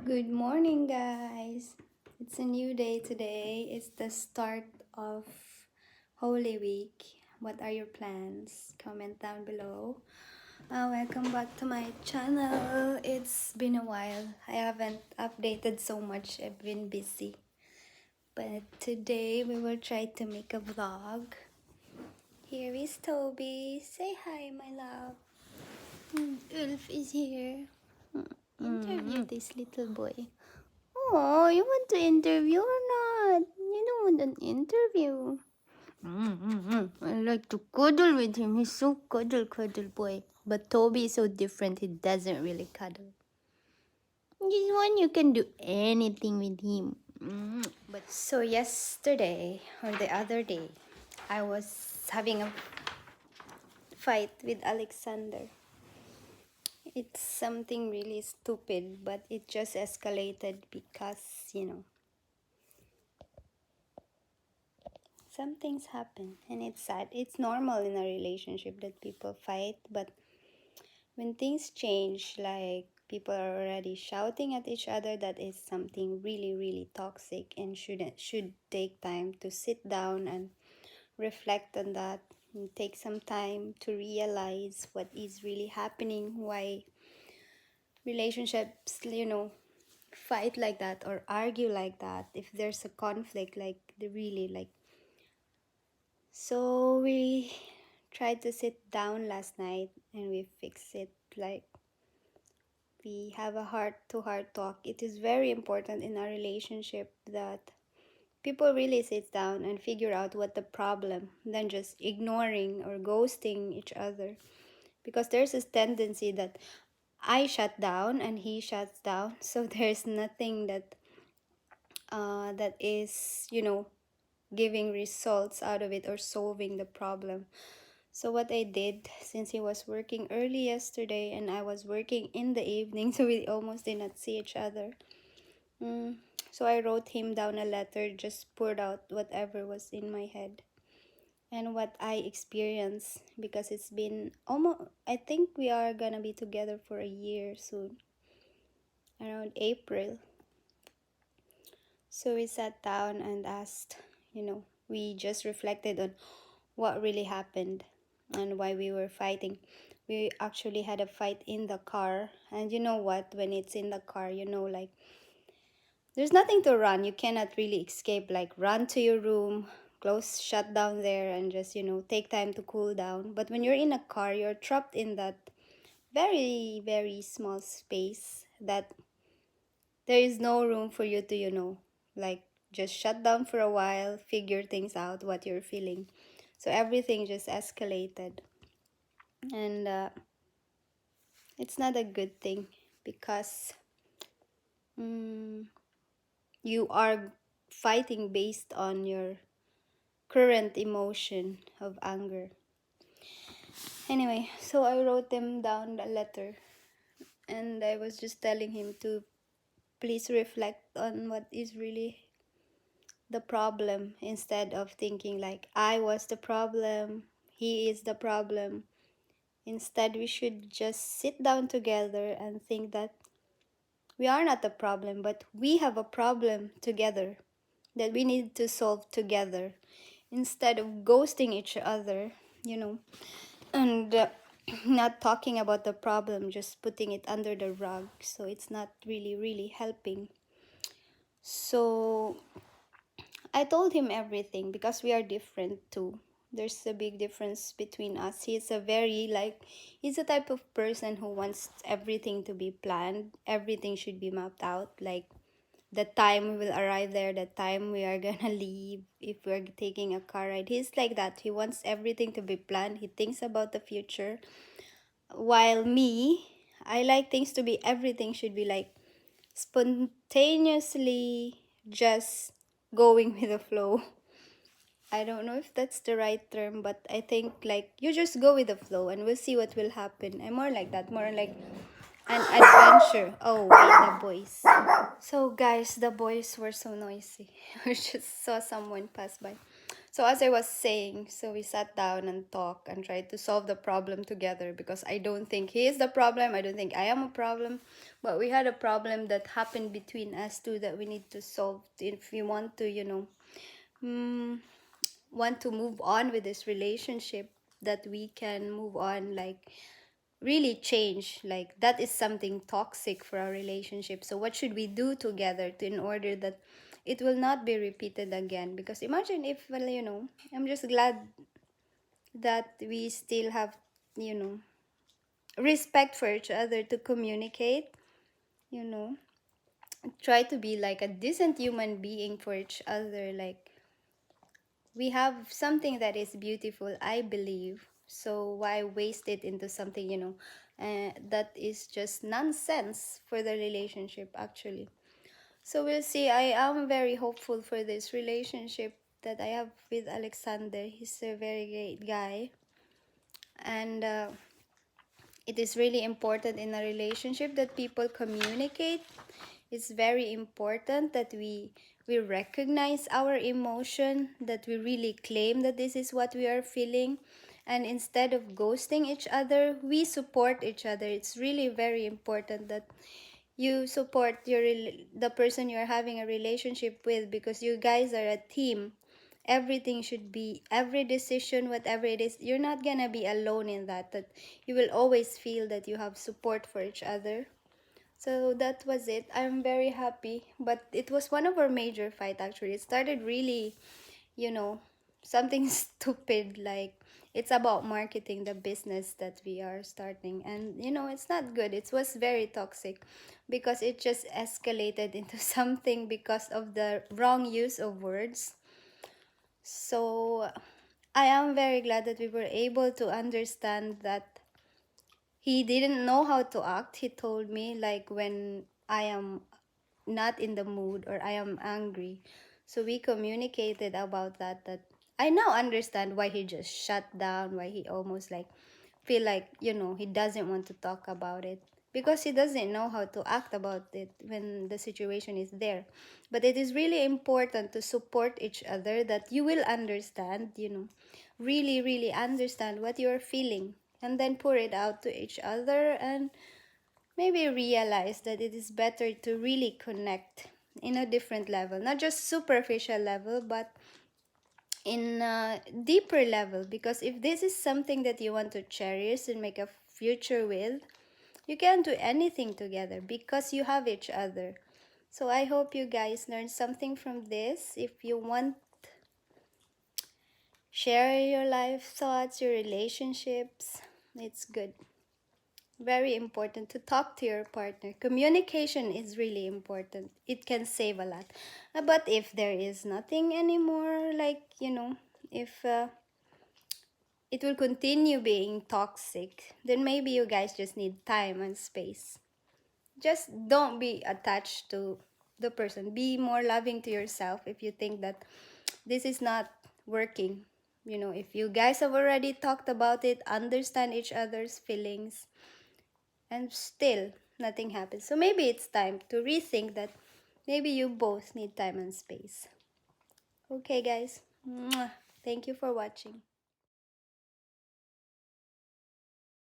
Good morning, guys. It's a new day today. It's the start of Holy Week. What are your plans? Comment down below. Welcome back to my channel. It's been a while. I haven't updated so much. I've been busy. But today we will try to make a vlog. Here is Toby. Say hi, my love. Ulf is here. Interview this little boy. Oh, you want to interview or not? You don't want an interview. I like to cuddle with him. He's so cuddle boy. But Toby is so different. He doesn't really cuddle. This one you can do anything with him. But so yesterday or the other day, I was having a fight with Alexander. It's something really stupid, but it just escalated because, some things happen and it's sad. It's normal in a relationship that people fight, but when things change, like people are already shouting at each other, that is something really, really toxic and should take time to sit down and reflect on that and take some time to realize what is really happening, why relationships, fight like that or argue like that. If there's a conflict, like they really like. So we tried to sit down last night and we fix it. Like we have a heart-to-heart talk. It is very important in our relationship that people really sit down and figure out what the problem than just ignoring or ghosting each other. Because there's this tendency that I shut down and he shuts down. So there's nothing that is, giving results out of it or solving the problem. So what I did, since he was working early yesterday and I was working in the evening, so we almost did not see each other. So I wrote him down a letter, just poured out whatever was in my head and what I experienced, because it's been almost, I think we are gonna be together for a year soon, around April. So we sat down and asked, we just reflected on what really happened and why we were fighting. We actually had a fight in the car, and you know what, when it's in the car, like there's nothing to run. You cannot really escape, like run to your room, shut down there, and just take time to cool down. But when you're in a car, you're trapped in that very, very small space that there is no room for you to like just shut down for a while, figure things out, what you're feeling. So everything just escalated. And it's not a good thing, because you are fighting based on your current emotion of anger. Anyway, so I wrote them down the letter, and I was just telling him to please reflect on what is really the problem, instead of thinking like I was the problem, he is the problem. Instead, we should just sit down together and think that we are not the problem, but we have a problem together that we need to solve together, instead of ghosting each other, and not talking about the problem, just putting it under the rug. So it's not really, really helping. So I told him everything, because we are different too. There's a big difference between us. He's a type of person who wants everything to be planned. Everything should be mapped out. Like the time we will arrive there, the time we are gonna leave, if we're taking a car ride. He's like that. He wants everything to be planned. He thinks about the future. While me, I like things to be, everything should be like spontaneously, just going with the flow. I don't know if that's the right term, but I think like you just go with the flow and we'll see what will happen. I'm more like that, more like an adventure. Oh, wait, the boys. So guys, the boys were so noisy. I just saw someone pass by. So as I was saying, so we sat down and talked and tried to solve the problem together, because I don't think he is the problem. I don't think I am a problem. But we had a problem that happened between us two that we need to solve if we want to, mm, want to move on with this relationship, that we can move on, like really change, like that is something toxic for our relationship. So what should we do together to, in order that it will not be repeated again? Because imagine if, well, I'm just glad that we still have, you know respect for each other, to communicate, you know try to be like a decent human being for each other. Like, we have something that is beautiful, I believe. So why waste it into something, that is just nonsense for the relationship, actually. So we'll see. I am very hopeful for this relationship that I have with Alexander. He's a very great guy. And it is really important in a relationship that people communicate. It's very important that we recognize our emotion, that we really claim that this is what we are feeling, and instead of ghosting each other, we support each other. It's really very important that you support the person you're having a relationship with, because you guys are a team. Everything should be, every decision, whatever it is, you're not gonna be alone in that you will always feel that you have support for each other. So that was it. I'm very happy. But it was one of our major fight, actually. It started really, you know, something stupid, like it's about marketing the business that we are starting. And it's not good. It was very toxic, because it just escalated into something because of the wrong use of words. So I am very glad that we were able to understand that he didn't know how to act. He told me, like, when I am not in the mood or I am angry. So we communicated about that I now understand why he just shut down, why he almost like feel like, he doesn't want to talk about it, because he doesn't know how to act about it when the situation is there. But it is really important to support each other, that you will understand, really, really understand what you're feeling, and then pour it out to each other, and maybe realize that it is better to really connect in a different level, not just superficial level, but in a deeper level. Because if this is something that you want to cherish and make a future with, you can do anything together because you have each other. So I hope you guys learned something from this. If you want, share your life thoughts, your relationships, it's good. Very important to talk to your partner. Communication is really important. It can save a lot. But if there is nothing anymore, like, if it will continue being toxic, then maybe you guys just need time and space. Just don't be attached to the person. Be more loving to yourself if you think that this is not working. If you guys have already talked about it, understand each other's feelings, and still nothing happens. So maybe it's time to rethink that maybe you both need time and space. Okay, guys. Mwah. Thank you for watching.